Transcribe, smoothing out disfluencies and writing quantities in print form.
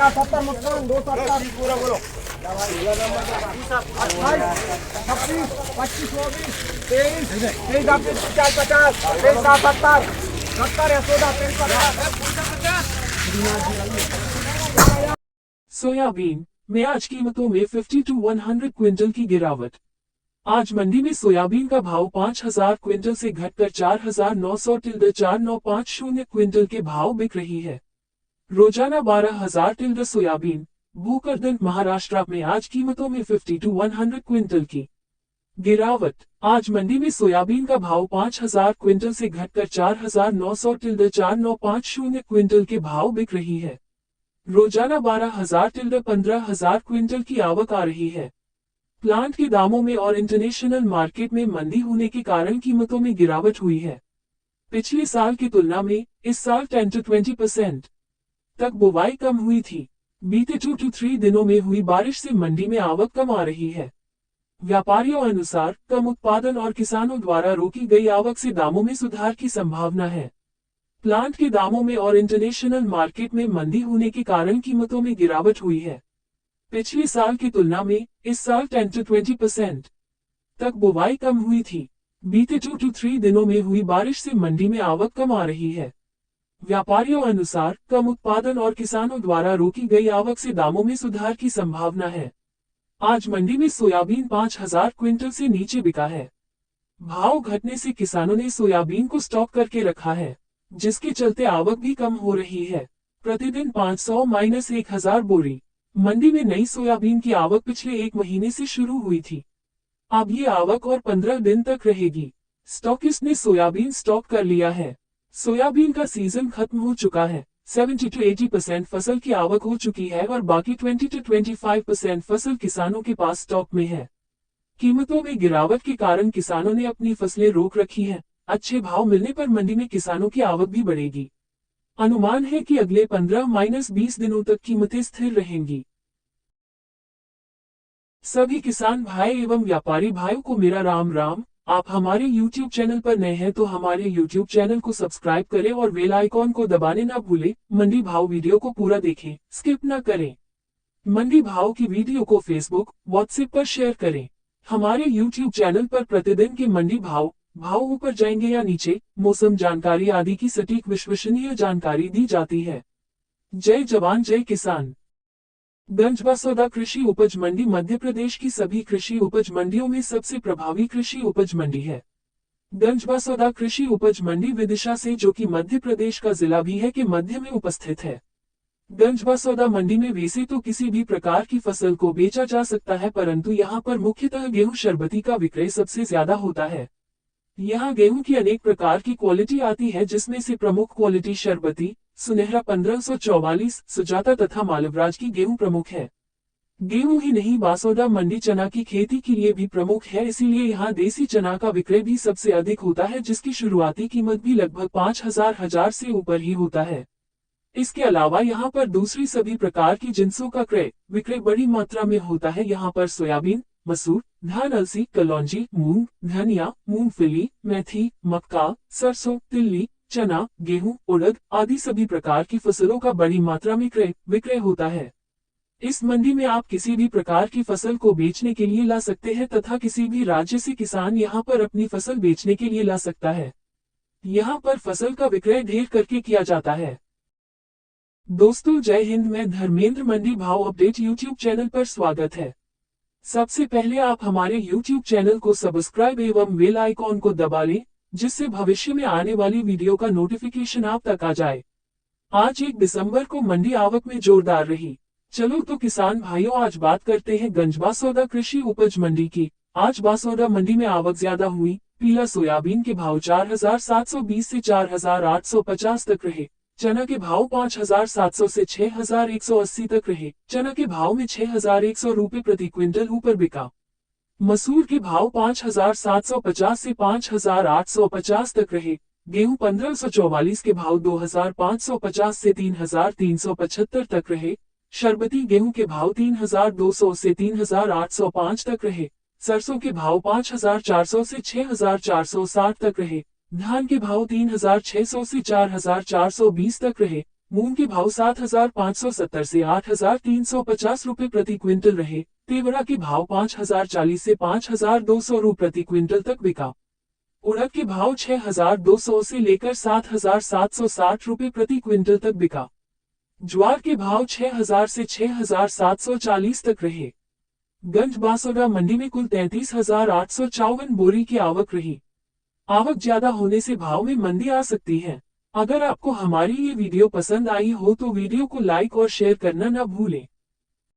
70 मुस्कान 270 पूरा बोलो 28 26 25 24 23 आपके 50 70 70 यशोदा 50 सोयाबीन में आज कीमतों में 50 to 100 क्विंटल की गिरावट। आज मंडी में सोयाबीन का भाव 5000 क्विंटल से घटकर 4900-4950 क्विंटल के भाव बिक रही है। रोजाना 12000 सोयाबीन भूकरदन महाराष्ट्र में आज कीमतों में 50 to 100 क्विंटल की गिरावट। आज मंडी में सोयाबीन का भाव 5000 क्विंटल से घटकर 4900-4950 क्विंटल के भाव बिक रही है। रोजाना 12000-15000 क्विंटल की आवक आ रही है। प्लांट के दामों में और इंटरनेशनल मार्केट में मंदी होने के कारण कीमतों में गिरावट हुई है। पिछले साल की तुलना में इस साल 10 to 20% तक बुवाई कम हुई थी। बीते 2 to 3 दिनों में हुई बारिश से मंडी में आवक कम आ रही है। व्यापारियों अनुसार कम उत्पादन और किसानों द्वारा रोकी गई आवक से दामों में सुधार की संभावना है। प्लांट के दामों में और इंटरनेशनल मार्केट में मंदी होने के कारण कीमतों में गिरावट हुई है। पिछले साल की तुलना में इस साल 10 to 20% तक बुवाई कम हुई थी। बीते 2 to 3 दिनों में हुई बारिश से मंडी में आवक कम आ रही है। व्यापारियों अनुसार कम उत्पादन और किसानों द्वारा रोकी गई आवक से दामों में सुधार की संभावना है। आज मंडी में सोयाबीन 5000 क्विंटल से नीचे बिका है। भाव घटने से किसानों ने सोयाबीन को स्टॉक करके रखा है, जिसके चलते आवक भी कम हो रही है। प्रतिदिन 500-1000 बोरी मंडी में नई सोयाबीन की आवक पिछले एक महीने से शुरू हुई थी। अब ये आवक और 15 दिन तक रहेगी। स्टॉकिस्ट ने सोयाबीन स्टॉक कर लिया है। सोयाबीन का सीजन खत्म हो चुका है। 70 to 80% फसल की आवक हो चुकी है और बाकी 20 to 25% फसल किसानों के पास स्टॉक में है। कीमतों में गिरावट के कारण किसानों ने अपनी फसलें रोक रखी हैं। अच्छे भाव मिलने पर मंडी में किसानों की आवक भी बढ़ेगी। अनुमान है कि अगले 15-20 दिनों तक कीमतें स्थिर रहेंगी। सभी किसान भाई एवं व्यापारी भाइयों को मेरा राम राम। आप हमारे YouTube चैनल पर नए हैं तो हमारे YouTube चैनल को सब्सक्राइब करें और बेल आइकॉन को दबाने ना भूलें। मंडी भाव वीडियो को पूरा देखें, स्किप ना करें। मंडी भाव की वीडियो को फेसबुक, व्हाट्सएप पर शेयर करें। हमारे YouTube चैनल पर प्रतिदिन के मंडी भाव ऊपर जाएंगे या नीचे, मौसम जानकारी आदि की सटीक विश्वसनीय जानकारी दी जाती है। जय जवान जय किसान। गंजबासौदा कृषि उपज मंडी मध्य प्रदेश की सभी कृषि उपज मंडियों में सबसे प्रभावी कृषि उपज मंडी है। गंजबासौदा कृषि उपज मंडी विदिशा से, जो कि मध्य प्रदेश का जिला भी है, के मध्य में उपस्थित है। गंजबासौदा मंडी में वैसे तो किसी भी प्रकार की फसल को बेचा जा सकता है, परंतु यहाँ पर मुख्यतः गेहूं शरबती का विक्रय सबसे ज्यादा होता है। यहाँ गेहूं की अनेक प्रकार की क्वालिटी आती है, जिसमें से प्रमुख क्वालिटी शरबती, सुनहरा 1544, सुजाता तथा मालवराज की गेहूं प्रमुख है। गेहूं ही नहीं, बासौदा मंडी चना की खेती के लिए भी प्रमुख है, इसीलिए यहाँ देसी चना का विक्रय भी सबसे अधिक होता है, जिसकी शुरुआती कीमत भी लगभग 5000 से ऊपर ही होता है। इसके अलावा यहाँ पर दूसरी सभी प्रकार की जिंसों का क्रय विक्रय बड़ी मात्रा में होता है। यहाँ पर सोयाबीन, मसूर, धान, अलसी, कलौंजी, मूंग, धनिया, मूंगफली, मेथी, मक्का, सरसों, तिल्ली, चना, गेहूं, उड़द आदि सभी प्रकार की फसलों का बड़ी मात्रा में क्रय विक्रय होता है। इस मंडी में आप किसी भी प्रकार की फसल को बेचने के लिए ला सकते हैं तथा किसी भी राज्य से किसान यहाँ पर अपनी फसल बेचने के लिए ला सकता है। यहाँ पर फसल का विक्रय ढेर करके किया जाता है। दोस्तों जय हिंद, मैं धर्मेंद्र। मंडी भाव अपडेट YouTube चैनल पर स्वागत है। सबसे पहले आप हमारे YouTube चैनल को सब्सक्राइब एवं बेल आइकॉन को दबा लें, जिससे भविष्य में आने वाली वीडियो का नोटिफिकेशन आप तक आ जाए। आज 1 दिसंबर को मंडी आवक में जोरदार रही। चलो तो किसान भाइयों, आज बात करते हैं गंजबासौदा कृषि उपज मंडी की। आज बासौदा मंडी में आवक ज्यादा हुई। पीला सोयाबीन के भाव 4720 से 4850 तक रहे। चना के भाव 5700 से 6180 तक रहे। चना के भाव में 6100 रुपये प्रति क्विंटल ऊपर बिका। मसूर के भाव 5750 से 5850 तक रहे। गेहूं 1544 के भाव 2550 से 3375 तक रहे। शरबती गेहूं के भाव 3200 से 3805 तक रहे। सरसों के भाव 5400 से 6460 तक रहे। धान के भाव 3600 से 4420 तक रहे। मूंग के भाव 7,570 से 8,350 रुपए प्रति क्विंटल रहे। तेवरा के भाव 5,040 से 5,200 रुपए प्रति क्विंटल तक बिका। उड़द के भाव 6,200 से लेकर 7,760 रुपए प्रति क्विंटल तक बिका। ज्वार के भाव 6,000 से 6,740 तक रहे। गंज बांसोड़ा मंडी में कुल 33,854 बोरी की आवक रही। आवक ज्यादा होने से भाव में मंदी आ सकती है। अगर आपको हमारी ये वीडियो पसंद आई हो तो वीडियो को लाइक और शेयर करना न भूलें।